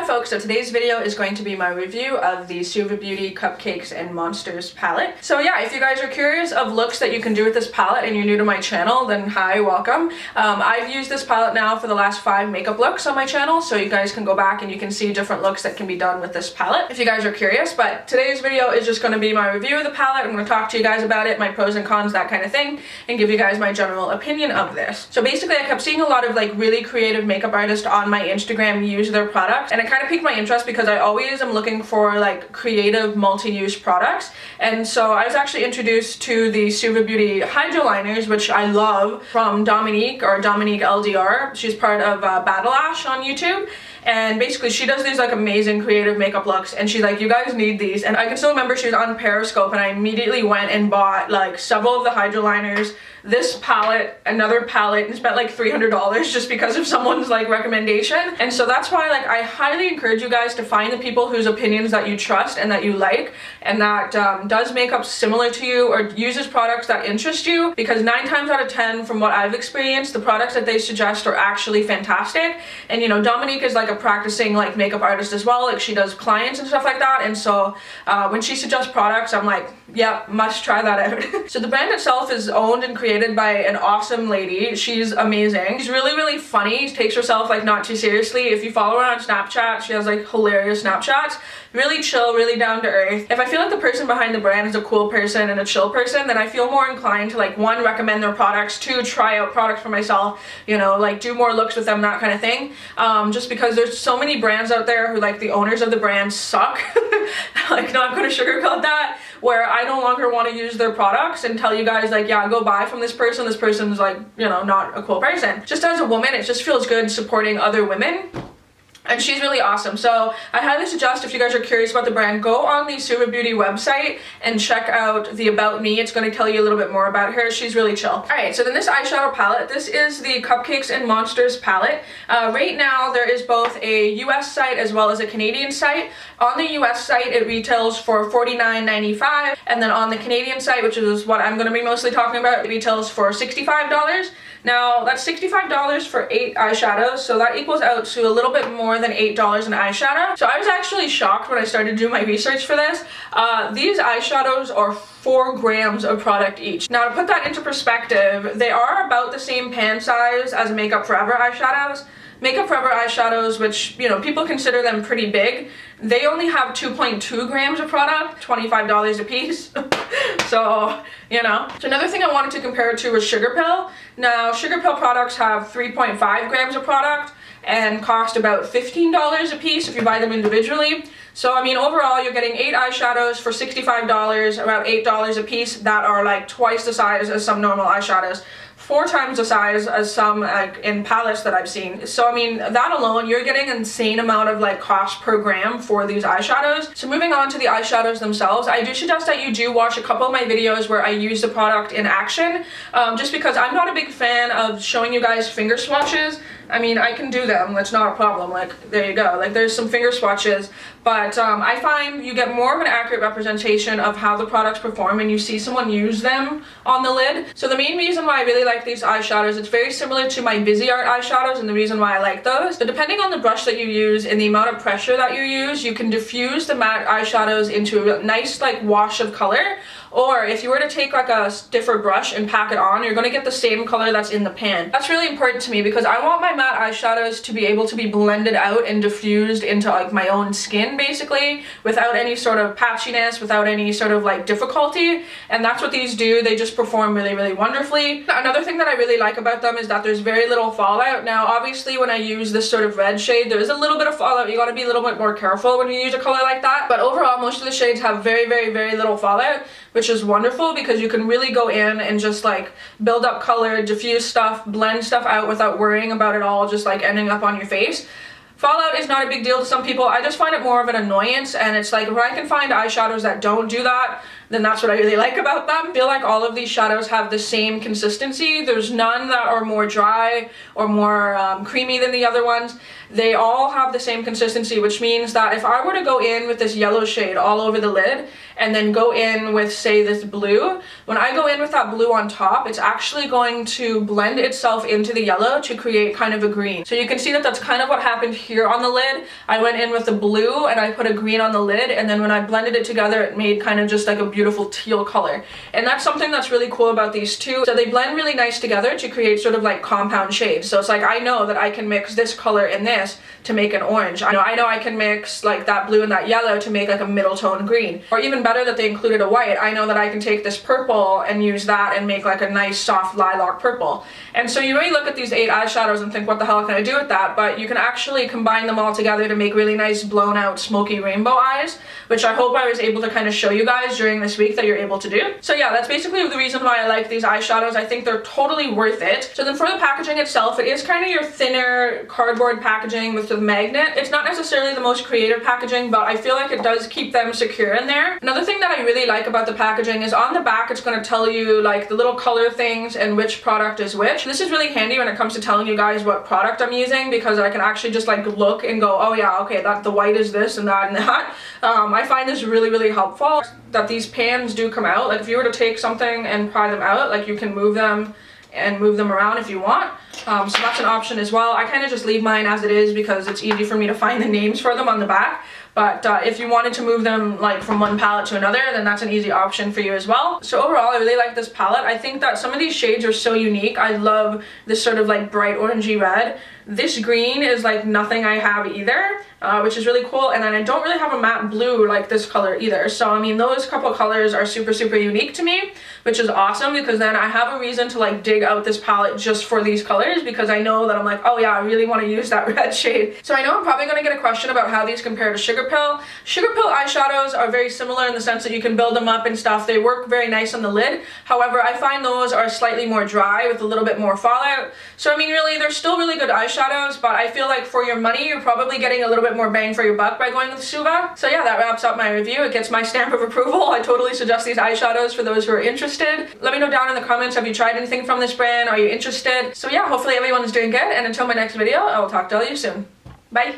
folks, so today's video is going to be my review of the Suva Beauty Cupcakes and Monsters palette. So yeah, if you guys are curious of looks that you can do with this palette and you're new to my channel, then hi, welcome. I've used this palette now for the last 5 makeup looks on my channel, so you guys can go back and you can see different looks that can be done with this palette if you guys are curious. But today's video is just going to be my review of the palette. I'm going to talk to you guys about it, my pros and cons, that kind of thing, and give you guys my general opinion of this. So basically I kept seeing a lot of like really creative makeup artists on my Instagram use their products, and it kind of piqued my interest because I always am looking for like creative multi-use products. And so I was actually introduced to the Suva Beauty Hydro Liners, which I love, from Dominique, or Dominique LDR. She's part of Battle Ash on YouTube. And basically she does these like amazing creative makeup looks, and she's like, you guys need these. And I can still remember she was on Periscope and I immediately went and bought like several of the hydro liners, this palette, another palette, and spent like $300 just because of someone's like recommendation. And so that's why like I highly encourage you guys to find the people whose opinions that you trust and that you like, and that does makeup similar to you or uses products that interest you, because 9 times out of 10 from what I've experienced, the products that they suggest are actually fantastic. And you know, Dominique is like a practicing like makeup artist as well, like she does clients and stuff like that, and so when she suggests products, I'm like, yeah, must try that out. So the brand itself is owned and created by an awesome lady. She's amazing. She's really funny. She takes herself like not too seriously. If you follow her on Snapchat, she has like hilarious Snapchats. Really chill, really down to earth. If I feel like the person behind the brand is a cool person and a chill person, then I feel more inclined to like, 1, recommend their products, 2, try out products for myself, you know, like do more looks with them, that kind of thing. Just because there's so many brands out there who like the owners of the brand suck. Like, not gonna sugarcoat that, where I no longer want to use their products and tell you guys like, yeah, go buy from this person's like, you know, not a cool person. Just as a woman, it just feels good supporting other women. And she's really awesome. So I highly suggest, if you guys are curious about the brand, go on the Suva Beauty website and check out the About Me. It's going to tell you a little bit more about her. She's really chill. Alright, so then this eyeshadow palette, this is the Cupcakes and Monsters palette. Right now there is both a US site as well as a Canadian site. On the US site it retails for $49.95, and then on the Canadian site, which is what I'm going to be mostly talking about, it retails for $65. Now that's $65 for 8 eyeshadows, so that equals out to a little bit more than $8 an eyeshadow. So I was actually shocked when I started to do my research for this. These eyeshadows are 4 grams of product each. Now to put that into perspective, they are about the same pan size as Makeup Forever eyeshadows. Makeup Forever eyeshadows, which, you know, people consider them pretty big, they only have 2.2 grams of product, $25 a piece. So, you know. So another thing I wanted to compare it to was Sugar Pill. Now, Sugar Pill products have 3.5 grams of product and cost about $15 a piece if you buy them individually. So I mean, overall you're getting 8 eyeshadows for $65, about $8 a piece, that are like twice the size as some normal eyeshadows. 4 times the size as some like in palettes that I've seen. So I mean, that alone, you're getting an insane amount of like cost per gram for these eyeshadows. So moving on to the eyeshadows themselves, I do suggest that you do watch a couple of my videos where I use the product in action, just because I'm not a big fan of showing you guys finger swatches. I mean, I can do them, that's not a problem, like, there you go, like there's some finger swatches, but I find you get more of an accurate representation of how the products perform and you see someone use them on the lid. So the main reason why I really like these eyeshadows, it's very similar to my Busy Art eyeshadows, and the reason why I like those. But depending on the brush that you use and the amount of pressure that you use, you can diffuse the matte eyeshadows into a nice like wash of color. Or if you were to take like a stiffer brush and pack it on, you're going to get the same color that's in the pan. That's really important to me because I want my matte eyeshadows to be able to be blended out and diffused into like my own skin, basically, without any sort of patchiness, without any sort of like difficulty. And that's what these do. They just perform really wonderfully. Another thing that I really like about them is that there's very little fallout. Now obviously when I use this sort of red shade, there is a little bit of fallout. You got to be a little bit more careful when you use a color like that. But overall, most of the shades have very little fallout, which is wonderful because you can really go in and just like build up color, diffuse stuff, blend stuff out without worrying about it all just like ending up on your face. Fallout is not a big deal to some people. I just find it more of an annoyance, and it's like if I can find eyeshadows that don't do that, then that's what I really like about them. I feel like all of these shadows have the same consistency. There's none that are more dry or more creamy than the other ones. they all have the same consistency, which means that if I were to go in with this yellow shade all over the lid and then go in with, say, this blue, when I go in with that blue on top, it's actually going to blend itself into the yellow to create kind of a green. So you can see that that's kind of what happened here on the lid. I went in with the blue and I put a green on the lid, and then when I blended it together, it made kind of just like a beautiful teal color. And that's something that's really cool about these two. So they blend really nice together to create sort of like compound shades. So it's like, I know that I can mix this color and this to make an orange. I know I can mix like that blue and that yellow to make like a middle tone green. Or even better that they included a white. I know that I can take this purple and use that and make like a nice soft lilac purple. And so you may look at these 8 eyeshadows and think, what the hell can I do with that? But you can actually combine them all together to make really nice blown out smoky rainbow eyes, which I hope I was able to kind of show you guys during this week that you're able to do. So yeah, that's basically the reason why I like these eyeshadows. I think they're totally worth it. So then for the packaging itself, it is kind of your thinner cardboard packaging with the magnet. It's not necessarily the most creative packaging, but I feel like it does keep them secure in there. Another thing that I really like about the packaging is on the back it's going to tell you like the little color things and which product is which. This is really handy when it comes to telling you guys what product I'm using, because I can actually just like look and go, oh yeah, okay, that the white is this and that and that. I find this really helpful, that these pans do come out. Like if you were to take something and pry them out, like you can move them and move them around if you want. So that's an option as well. I kind of just leave mine as it is because it's easy for me to find the names for them on the back. But if you wanted to move them like from one palette to another, then that's an easy option for you as well. So overall, I really like this palette. I think that some of these shades are so unique. I love this sort of like bright orangey red. This green is like nothing I have either, which is really cool. And then I don't really have a matte blue like this color either. So I mean, those couple colors are super unique to me, which is awesome, because then I have a reason to like dig out this palette just for these colors, because I know that I'm like, oh yeah, I really want to use that red shade. So I know I'm probably going to get a question about how these compare to Sugar Pill. Sugar Pill eyeshadows are very similar in the sense that you can build them up and stuff. They work very nice on the lid. However, I find those are slightly more dry with a little bit more fallout. So I mean, really, they're still really good eyeshadows, but I feel like for your money, you're probably getting a little bit more bang for your buck by going with Suva. So yeah, that wraps up my review. It gets my stamp of approval. I totally suggest these eyeshadows for those who are interested. Let me know down in the comments, have you tried anything from this brand? Are you interested? So yeah, hopefully everyone is doing good, and until my next video, I will talk to all you soon. Bye!